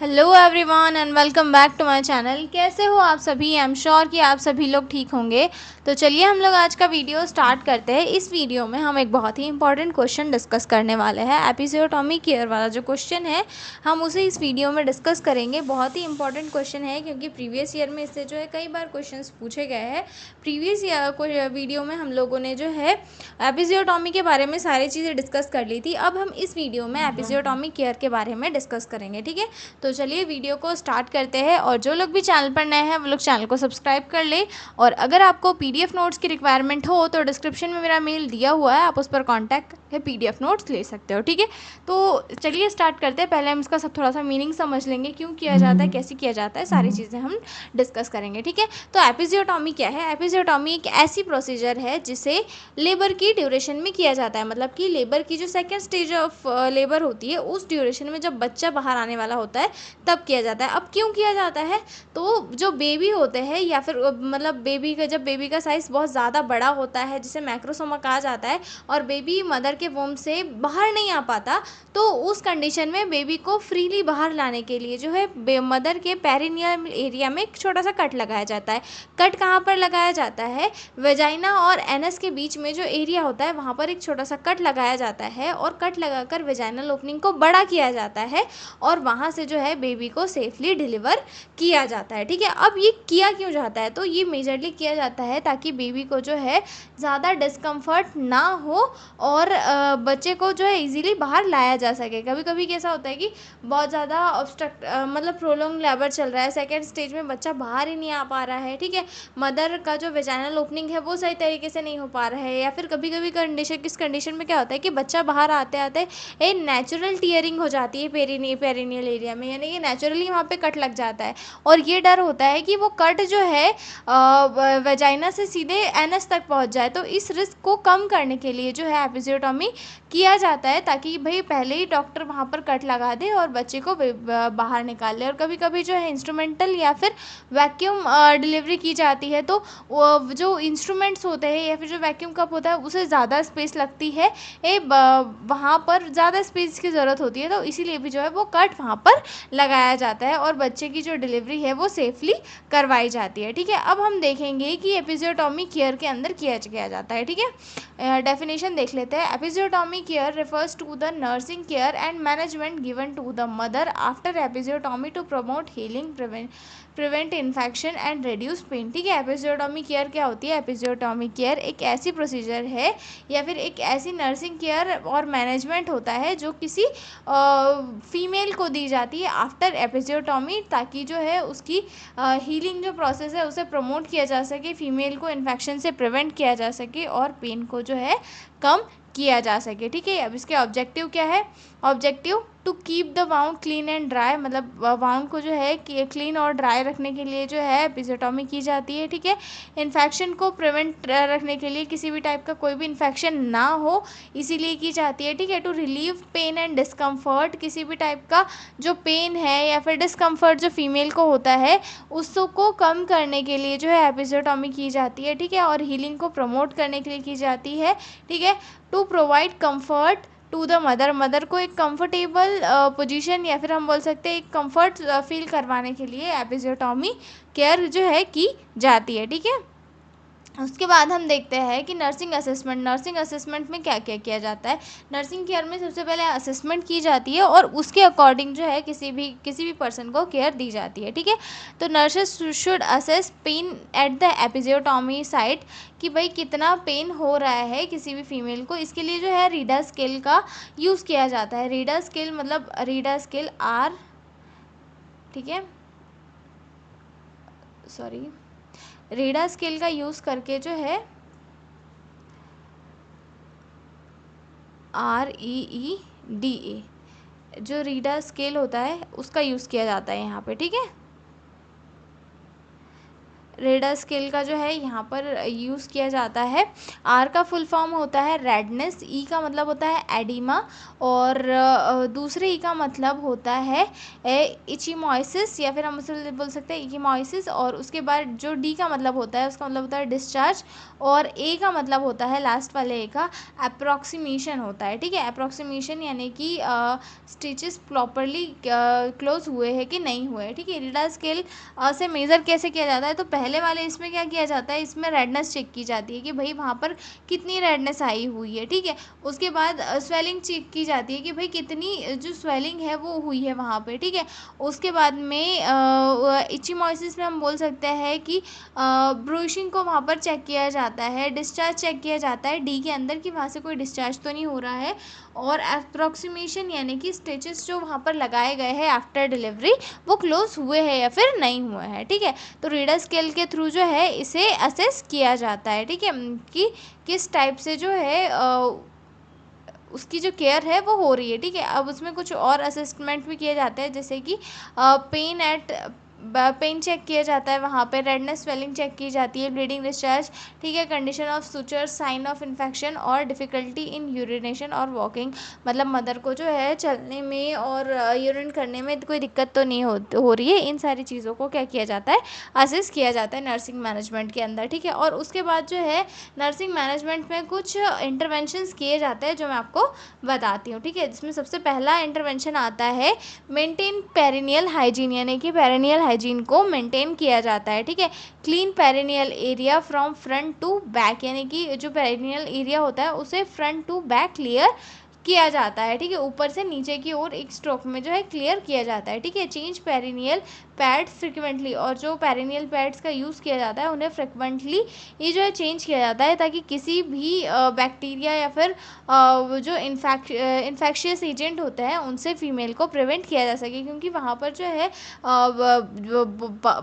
Hello everyone and welcome back to my channel. कैसे हो आप सभी? आई एम श्योर कि आप सभी लोग ठीक होंगे। तो चलिए हम लोग आज का वीडियो स्टार्ट करते हैं। इस वीडियो में हम एक बहुत ही इंपॉर्टेंट क्वेश्चन डिस्कस करने वाले हैं। एपिजियोटॉमी केयर वाला जो क्वेश्चन है हम उसे इस वीडियो में डिस्कस करेंगे। बहुत ही इंपॉर्टेंट क्वेश्चन है क्योंकि प्रीवियस ईयर में इससे जो है कई बार क्वेश्चन पूछे गए हैं। प्रीवियस वीडियो में हम लोगों ने जो है एपिजियोटॉमी के बारे में सारी चीज़ें डिस्कस कर ली थी। अब हम इस वीडियो में एपिजियोटॉमी केयर के बारे में डिस्कस करेंगे। ठीक है, तो चलिए वीडियो को स्टार्ट करते हैं। और जो लोग भी चैनल पर नए हैं वो लोग चैनल को सब्सक्राइब कर ले। और अगर आपको पीडीएफ नोट्स की रिक्वायरमेंट हो तो डिस्क्रिप्शन में मेरा मेल दिया हुआ है, आप उस पर कॉन्टैक्ट करके पीडीएफ नोट्स ले सकते हो। ठीक है, तो चलिए स्टार्ट करते हैं। पहले हम इसका सब थोड़ा सा मीनिंग समझ लेंगे, क्यों किया जाता है, कैसे किया जाता है, सारी चीज़ें हम डिस्कस करेंगे। ठीक है, तो एपिजियोटॉमी क्या है? एपिजियोटॉमी एक ऐसी प्रोसीजर है जिसे लेबर की ड्यूरेशन में किया जाता है। मतलब कि लेबर की जो सेकेंड स्टेज ऑफ लेबर होती है उस ड्यूरेशन में जब बच्चा बाहर आने वाला होता है तब किया जाता है। अब क्यों किया जाता है? तो जो बेबी होते हैं या फिर मतलब जब बेबी का साइज़ बहुत ज़्यादा बड़ा होता है जिसे मैक्रोसोमा कहा जाता है और बेबी मदर के वोम से बाहर नहीं आ पाता, तो उस कंडीशन में बेबी को फ्रीली बाहर लाने के लिए जो है मदर के पेरिनियल एरिया में एक छोटा सा कट लगाया जाता है। कट कहाँ पर लगाया जाता है? वेजाइना और एनस के बीच में जो एरिया होता है वहाँ पर एक छोटा सा कट लगाया जाता है और कट लगाकर वेजाइनल ओपनिंग को बड़ा किया जाता है और वहाँ से जो है बेबी को सेफली डिलीवर किया जाता है। ठीक है, अब ये किया क्यों जाता है? तो ये मेजरली किया जाता है ताकि बेबी को जो है ज़्यादा डिस्कम्फर्ट ना हो और बच्चे को जो है इजीली बाहर लाया जा सके। कभी कभी कैसा होता है कि बहुत ज़्यादा ऑब्स्ट्रक्ट मतलब प्रोलॉन्ग लेबर चल रहा है, सेकेंड स्टेज में बच्चा बाहर ही नहीं आ पा रहा है। ठीक है, मदर का जो वेजाइनल ओपनिंग है वो सही तरीके से नहीं हो पा रहा है, या फिर कभी कभी किस कंडीशन में क्या होता है कि बच्चा बाहर आते आते एक नेचुरल टीयरिंग हो जाती है पेरिनियल एरिया में, यानी कि नेचुरली वहाँ पे कट लग जाता है और ये डर होता है कि वो कट जो है वेजाइना से सीधे एनस तक पहुँच जाए। तो इस रिस्क को कम करने के लिए जो है एपिजियोटॉमी किया जाता है ताकि भाई पहले ही डॉक्टर वहाँ पर कट लगा दे और बच्चे को बाहर निकाल ले। और कभी कभी जो है इंस्ट्रूमेंटल या फिर वैक्यूम डिलीवरी की जाती है, तो जो इंस्ट्रूमेंट्स होते हैं या फिर जो वैक्यूम कप होता है उसे ज़्यादा स्पेस लगती है, वहाँ पर ज़्यादा स्पेस की ज़रूरत होती है, तो इसीलिए भी जो है वो कट वहाँ पर लगाया जाता है और बच्चे की जो डिलीवरी है वो सेफली करवाई जाती है। ठीक है, अब हम देखेंगे कि एपिजियोटॉमी केयर के अंदर किया जाता है। ठीक है, डेफिनेशन देख लेते हैं। Episiotomy care refers to the nursing care and management given to the mother after episiotomy to promote healing, prevent infection and reduce pain. ठीक है, एपिजियोटॉमी केयर क्या होती है? एपिजियोटॉमी केयर एक ऐसी प्रोसीजर है या फिर एक ऐसी नर्सिंग केयर और मैनेजमेंट होता है जो किसी फीमेल को दी जाती है आफ्टर एपिजियोटॉमी, ताकि जो है उसकी हीलिंग जो प्रोसेस है उसे प्रमोट किया जा सके, फीमेल को इन्फेक्शन से प्रिवेंट किया जा सके और पेन को जो है कम किया जा सके। ठीक है, अब इसके ऑब्जेक्टिव क्या है? Objective to keep the wound clean and dry, मतलब वाउंड को जो है क्लीन और ड्राई रखने के लिए जो है एपिजियोटॉमी की जाती है। ठीक है, इन्फेक्शन को प्रिवेंट रखने के लिए, किसी भी टाइप का कोई भी इन्फेक्शन ना हो इसीलिए की जाती है। ठीक है, to relieve pain and discomfort, किसी भी टाइप का जो पेन है या फिर डिस्कम्फर्ट जो फीमेल को होता है उसको कम करने के लिए जो है एपिजियोटॉमी की जाती है। ठीक है, और हीलिंग को प्रमोट करने के लिए की जाती है। ठीक है, to provide comfort to the mother को एक कंफर्टेबल पोजीशन या फिर हम बोल सकते हैं एक कंफर्ट फील करवाने के लिए एपिजियोटॉमी केयर जो है की जाती है। ठीक है, उसके बाद हम देखते हैं कि नर्सिंग असेसमेंट में क्या क्या किया जाता है। नर्सिंग केयर में सबसे पहले असेसमेंट की जाती है और उसके अकॉर्डिंग जो है किसी भी पर्सन को केयर दी जाती है। ठीक है, तो nurses should assess pen at the episiotomy site, कि भाई कितना पेन हो रहा है किसी भी फीमेल को। इसके लिए जो है रीडा स्केल का यूज़ किया जाता है। रीडा स्केल मतलब रीडा स्केल आर, ठीक है, सॉरी, रीडा स्केल का यूज़ करके जो है REEDA जो रीडा स्केल होता है उसका यूज़ किया जाता है यहाँ पे। ठीक है, रेडर स्केल का जो है यहाँ पर यूज़ किया जाता है। आर का फुल फॉर्म होता है रेडनेस, ई का मतलब होता है एडिमा, और दूसरे ई का मतलब होता है इचिमोइसिस, या फिर हम उसे बोल सकते हैं इचिमोइसिस। और उसके बाद जो डी का मतलब होता है, उसका मतलब होता है डिस्चार्ज, और ए का मतलब होता है, लास्ट वाले ए का, अप्रॉक्सीमेशन होता है। ठीक है, अप्रॉक्सीमेशन यानी कि स्टिचेस प्रॉपरली क्लोज हुए हैं कि नहीं हुए। ठीक है, रेडर स्केल से मेज़र कैसे किया जाता है, तो पहले वाले इसमें क्या किया जाता है, इसमें रेडनेस चेक की जाती है कि भाई वहाँ पर कितनी रेडनेस आई हुई है। ठीक है, उसके बाद स्वेलिंग चेक की जाती है कि भाई कितनी जो स्वेलिंग है वो हुई है वहाँ पे। ठीक है, उसके बाद में इचिमोसिस में हम बोल सकते हैं कि ब्रूशिंग को वहाँ पर चेक किया जाता है, डिस्चार्ज चेक किया जाता है डी के अंदर कि वहाँ से कोई डिस्चार्ज तो नहीं हो रहा है, और अप्रॉक्सीमेशन यानी कि स्टिचेस जो वहाँ पर लगाए गए हैं आफ्टर डिलीवरी वो क्लोज हुए हैं या फिर नहीं हुए हैं। ठीक है, तो रीडर स्केल के थ्रू जो है इसे असेस किया जाता है। ठीक है, कि किस टाइप से जो है उसकी जो केयर है वो हो रही है। ठीक है, अब उसमें कुछ और असेसमेंट भी किए जाते हैं, जैसे कि पेन चेक किया जाता है, वहाँ पे रेडनेस स्वेलिंग चेक की जाती है, ब्लीडिंग डिस्चार्ज। ठीक है, condition of sutures, sign of infection और डिफ़िकल्टी इन यूरिनेशन और वॉकिंग, मतलब मदर को जो है चलने में और यूरिन करने में कोई दिक्कत तो नहीं हो रही है। इन सारी चीज़ों को क्या किया जाता है, असेस किया जाता है नर्सिंग मैनेजमेंट के अंदर। ठीक है, और उसके बाद जो है नर्सिंग मैनेजमेंट में कुछ इंटरवेंशंस किए जाते हैं जो मैं आपको बताती हूँ। ठीक है, जिसमें सबसे पहला इंटरवेंशन आता है मेंटेन पेरिनियल हाइजीन, यानी कि पेरिनियल हाइजीन को मेंटेन किया जाता है। ठीक है, clean perineal area from front to back, यानी कि जो पेरिनियल एरिया होता है उसे फ्रंट टू बैक क्लियर किया जाता है। ठीक है, ऊपर से नीचे की ओर एक स्ट्रोक में जो है क्लियर किया जाता है। ठीक है, चेंज पेरिनियल पैड्स फ्रिक्वेंटली, और जो पेरिनियल पैड्स का यूज़ किया जाता है उन्हें फ्रिक्वेंटली ये जो है चेंज किया जाता है, ताकि किसी भी बैक्टीरिया या फिर जो इन्फेक्शियस एजेंट होते हैं उनसे फीमेल को प्रिवेंट किया जा सके, क्योंकि वहाँ पर जो है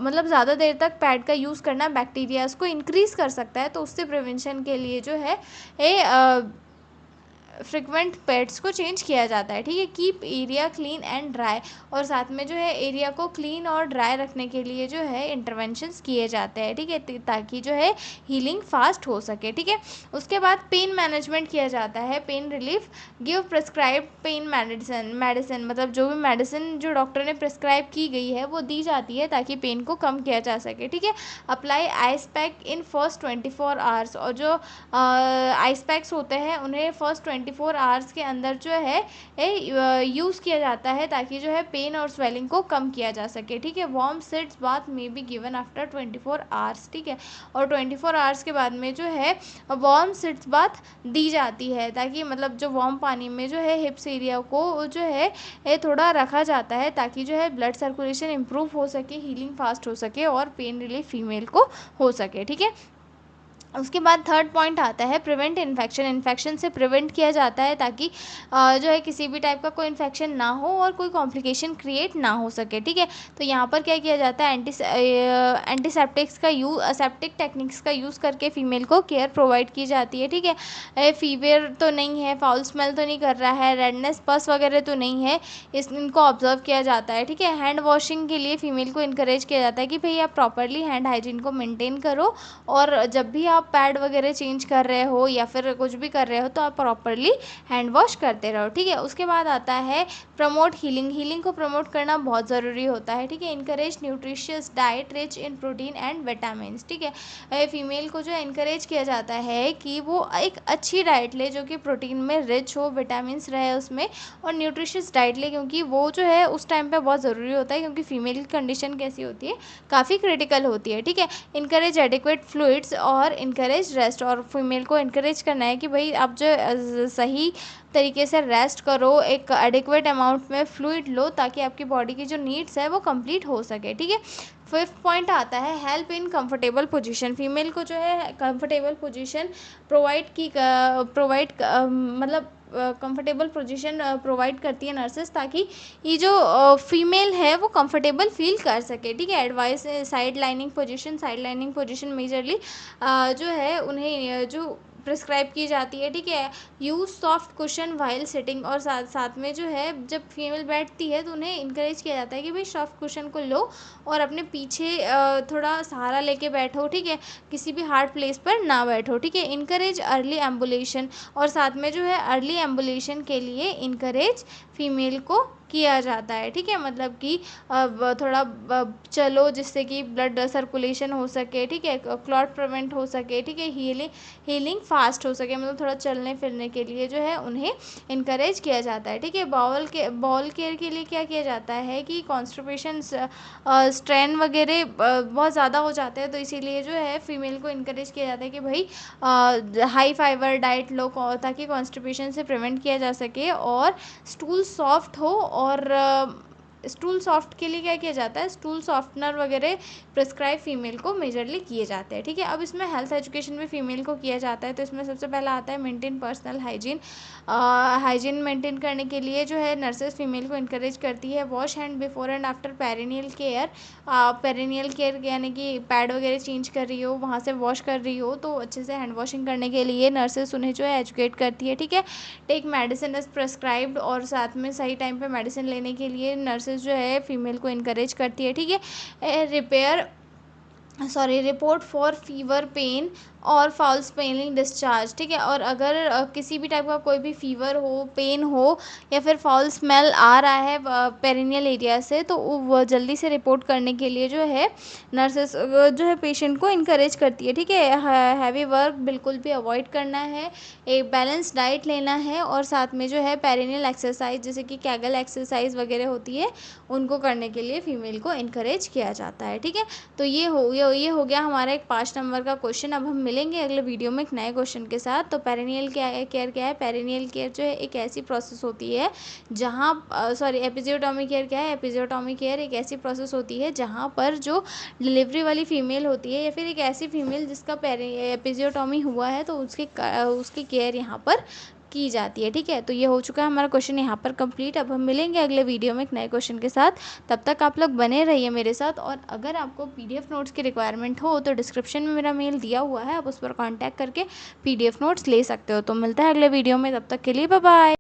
मतलब ज़्यादा देर तक पैड का यूज़ करना बैक्टीरियाज को इंक्रीज़ कर सकता है, तो उससे प्रिवेंशन के लिए जो है फ्रिक्वेंट पैड्स को चेंज किया जाता है। ठीक है, keep area clean and dry, और साथ में जो है एरिया को क्लीन और ड्राई रखने के लिए जो है इंटरवेंशंस किए जाते हैं। ठीक है, ताकि जो है हीलिंग फास्ट हो सके। ठीक है, उसके बाद पेन मैनेजमेंट किया जाता है, pain relief, give prescribe pen medicine, मतलब जो भी मेडिसिन जो डॉक्टर ने प्रिस्क्राइब की गई है वो दी जाती है ताकि पेन को कम किया जा सके। ठीक है, apply ice pack in first 24 hours, और जो आइस पैक्स होते हैं उन्हें फर्स्ट 24 आवर्स के अंदर जो है यूज़ किया जाता है, ताकि जो है पेन और स्वेलिंग को कम किया जा सके। ठीक है, warm sitz bath may be given after 24 hours. ठीक है, और 24 आवर्स के बाद में जो है वार्म सिट्स बाथ दी जाती है, ताकि मतलब जो वार्म पानी में जो है हिप्स एरिया को जो है थोड़ा रखा जाता है, ताकि जो है ब्लड सर्कुलेशन इम्प्रूव हो सके, हीलिंग फास्ट हो सके और पेन रिलीफ फीमेल को हो सके। ठीक है, उसके बाद थर्ड पॉइंट आता है प्रिवेंट इन्फेक्शन, इन्फेक्शन से प्रिवेंट किया जाता है ताकि जो है किसी भी टाइप का कोई इन्फेक्शन ना हो और कोई कॉम्प्लिकेशन क्रिएट ना हो सके। ठीक है, तो यहाँ पर क्या किया जाता है, एंटीसेप्टिक्स का यूज, असेप्टिक टेक्निक्स का यूज़ करके फीमेल को केयर प्रोवाइड की जाती है। ठीक है, फीवर तो नहीं है, फाउल स्मेल तो नहीं कर रहा है, रेडनेस पस वगैरह तो नहीं है, इनको ऑब्जर्व किया जाता है। ठीक है, हैंड वॉशिंग के लिए फीमेल को इनकरेज किया जाता है कि भाई आप प्रॉपरली हैंड हाइजीन को मेंटेन करो, और जब भी आप पैड वगैरह चेंज कर रहे हो या फिर कुछ भी कर रहे हो तो आप प्रॉपरली हैंड वॉश करते रहो। ठीक है, उसके बाद आता है प्रमोट हीलिंग, हीलिंग को प्रमोट करना बहुत ज़रूरी होता है। ठीक है, encourage nutritious diet rich in protein and vitamin. ठीक है, फीमेल को जो है इनकरेज किया जाता है कि वो एक अच्छी डाइट ले जो कि प्रोटीन में रिच हो, विटामिन रहे उसमें, और न्यूट्रिशियस डाइट ले, क्योंकि वो जो है उस टाइम पे बहुत ज़रूरी होता है, क्योंकि फीमेल की कंडीशन कैसी होती है, काफ़ी क्रिटिकल होती है। ठीक है, इनकरेज एडिक्वेट फ्लूइड्स और इनकरेज रेस्ट, और फीमेल को इनकरेज करना है कि भाई आप जो सही तरीके से रेस्ट करो, एक एडिक्वेट अमाउंट में फ्लूइड लो, ताकि आपकी बॉडी की जो नीड्स है वो कंप्लीट हो सके। ठीक है, फिफ्थ पॉइंट आता है help in comfortable position, female को जो है कंफर्टेबल पोजीशन प्रोवाइड मतलब कंफर्टेबल पोजीशन प्रोवाइड करती है नर्सेस, ताकि ये जो फीमेल है वो कंफर्टेबल फील कर सके। ठीक है, advice side lining position majorly जो है उन्हें जो प्रिस्क्राइब की जाती है, ठीक है। Use soft cushion while sitting, और साथ साथ में जो है जब फीमेल बैठती है तो उन्हें इनकरेज किया जाता है कि भाई सॉफ्ट कुशन को लो और अपने पीछे थोड़ा सहारा लेके बैठो, ठीक है। किसी भी हार्ड प्लेस पर ना बैठो, ठीक है। इनकरेज अर्ली एम्बुलेशन, और साथ में जो है अर्ली एम्बुलेशन के लिए इनकरेज फीमेल को किया जाता है, ठीक है। मतलब कि थोड़ा चलो जिससे कि ब्लड सर्कुलेशन हो सके, ठीक है, क्लॉट प्रिवेंट हो सके, ठीक है, हीलिंग फास्ट हो सके, मतलब थोड़ा चलने फिरने के लिए जो है उन्हें इनकरेज किया जाता है, ठीक है। बॉल केयर के लिए क्या किया जाता है कि कॉन्स्टिपेशन स्ट्रेन वगैरह बहुत ज़्यादा हो जाते हैं, तो इसीलिए जो है फीमेल को इनकरेज किया जाता है कि भाई हाई फाइबर डाइट लो, ताकि कॉन्स्टिपेशन से प्रिवेंट किया जा सके और स्टूल सॉफ्ट हो। और स्टूल सॉफ्ट के लिए क्या किया जाता है, स्टूल सॉफ्टनर वगैरह प्रिस्क्राइब फीमेल को मेजरली किए जाते हैं, ठीक है। अब इसमें हेल्थ एजुकेशन भी फीमेल को किया जाता है, तो इसमें सबसे पहला आता है maintain personal hygiene. Hygiene maintain करने के लिए जो है नर्सेज फीमेल को इनकरेज करती है। Wash hand before and after perennial care. Perennial care यानी कि पैड वगैरह चेंज कर रही हो, वहाँ से वॉश कर रही हो, तो अच्छे से हैंड वॉशिंग करने के लिए नर्सेज उन्हें जो है एजुकेट करती है, ठीक है। टेक मेडिसिन एज प्रेस्क्राइब्ड, और साथ में सही टाइम पे मेडिसिन लेने के लिए नर्सेज जो है फीमेल को इनकरेज करती है, ठीक है। रिपोर्ट फॉर फीवर पेन और फाउल स्मेलिंग डिस्चार्ज, ठीक है। और अगर किसी भी टाइप का कोई भी फीवर हो, पेन हो, या फिर फाउल स्मेल आ रहा है पेरिनियल एरिया से, तो वो जल्दी से रिपोर्ट करने के लिए जो है नर्सेस जो है पेशेंट को इनकरेज करती है, ठीक है। हैवी वर्क बिल्कुल भी अवॉइड करना है, एक बैलेंस डाइट लेना है, और साथ में जो है पेरिनियल एक्सरसाइज जैसे कि कैगल एक्सरसाइज वगैरह होती है उनको करने के लिए फीमेल को इनकरेज किया जाता है, ठीक है। तो ये हो गया हमारा एक 5 नंबर का क्वेश्चन। अब हम मिलेंगे अगले वीडियो में एक नए क्वेश्चन के साथ। तो पेरिनियल केयर क्या है? पेरिनियल केयर जो है एक ऐसी प्रोसेस होती है जहाँ एपिजियोटॉमी केयर क्या है? एपिजियोटॉमी केयर एक ऐसी प्रोसेस होती है जहाँ पर जो डिलीवरी वाली फीमेल होती है, या फिर एक ऐसी फीमेल जिसका एपिजियोटॉमी हुआ है, तो उसकी केयर यहाँ पर की जाती है, ठीक है। तो ये हो चुका है हमारा क्वेश्चन यहाँ पर कंप्लीट। अब हम मिलेंगे अगले वीडियो में एक नए क्वेश्चन के साथ। तब तक आप लोग बने रहिए मेरे साथ, और अगर आपको पीडीएफ नोट्स की रिक्वायरमेंट हो तो डिस्क्रिप्शन में मेरा मेल दिया हुआ है, आप उस पर कॉन्टैक्ट करके पीडीएफ नोट्स ले सकते हो। तो मिलता है अगले वीडियो में, तब तक के लिए बाय बाय।